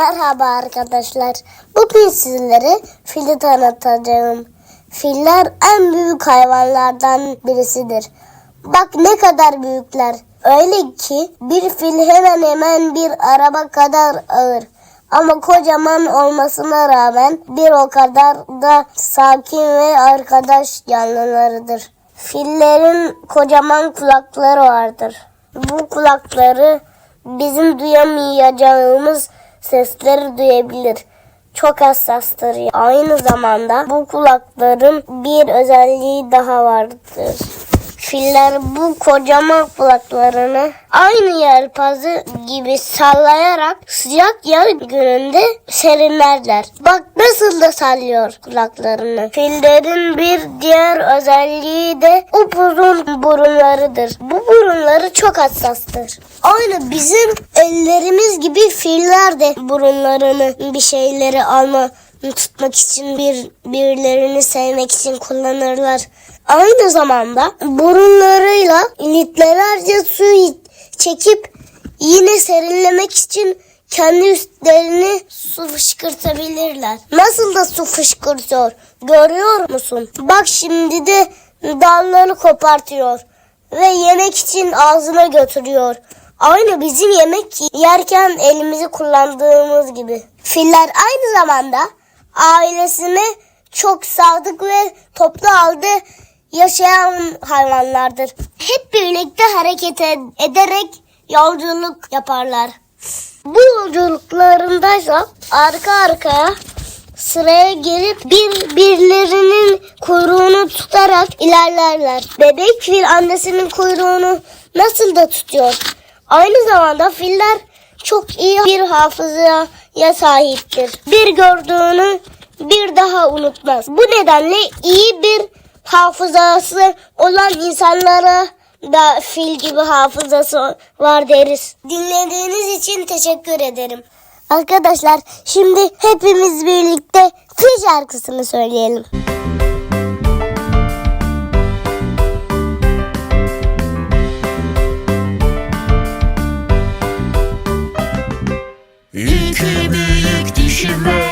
Merhaba arkadaşlar. Bugün sizlere fili tanıtacağım. Filler en büyük hayvanlardan birisidir. Bak ne kadar büyükler. Öyle ki bir fil hemen hemen bir araba kadar ağır. Ama kocaman olmasına rağmen bir o kadar da sakin ve arkadaş canlılarıdır. Fillerin kocaman kulakları vardır. Bu kulakları bizim duyamayacağımız sesleri duyabilir. Çok hassastır. Aynı zamanda bu kulakların bir özelliği daha vardır. Filler bu kocaman kulaklarını aynı yelpaze gibi sallayarak sıcak yaz gününde serinlerler. Bak nasıl da sallıyor kulaklarını. Fillerin bir diğer özelliği de upuzun burunlarıdır. Bu burunları çok hassastır. Aynı bizim ellerimiz gibi filler de burunlarını bir şeyleri tutmak için birilerini sevmek için kullanırlar. Aynı zamanda burunlarıyla litrelerce su çekip yine serinlemek için kendi üstlerini su fışkırtabilirler. Nasıl da su fışkırtıyor görüyor musun? Bak şimdi de dalları kopartıyor ve yemek için ağzına götürüyor. Aynı bizim yemek yerken elimizi kullandığımız gibi. Filler aynı zamanda ailesine çok sadık ve toplu halde yaşayan hayvanlardır. Hep birlikte hareket ederek yolculuk yaparlar. Bu yolculuklarındaysa arka arkaya sıraya gelip birbirlerinin kuyruğunu tutarak ilerlerler. Bebek fil annesinin kuyruğunu nasıl da tutuyor. Aynı zamanda filler çok iyi bir hafızaya sahiptir. Bir gördüğünü bir daha unutmaz. Bu nedenle iyi bir hafızası olan insanlara da fil gibi hafızası var deriz. Dinlediğiniz için teşekkür ederim. Arkadaşlar şimdi hepimiz birlikte fil şarkısını söyleyelim. İki büyük dişim ve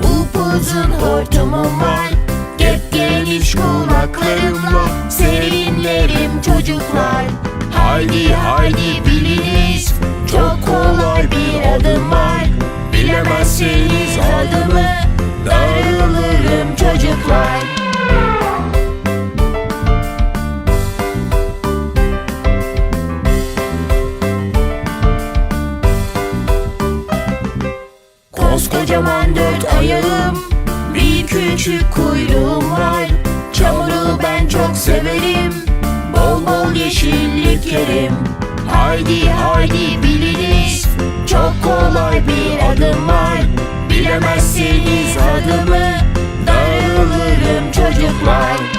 upuzun hortumum var. Geniş kulaklarımla serinlerim çocuklar. Haydi haydi biliniz, çok kolay bir adım var. Bilemezseniz adımı, darılırım çocuklar. Koskocaman 4 ayağım, bir küçük kuyruğum var. Çamuru ben çok severim, bol bol yeşillik yerim. Haydi haydi biliniz, çok kolay bir adım var. Bilemezseniz adımı, darılırım çocuklar.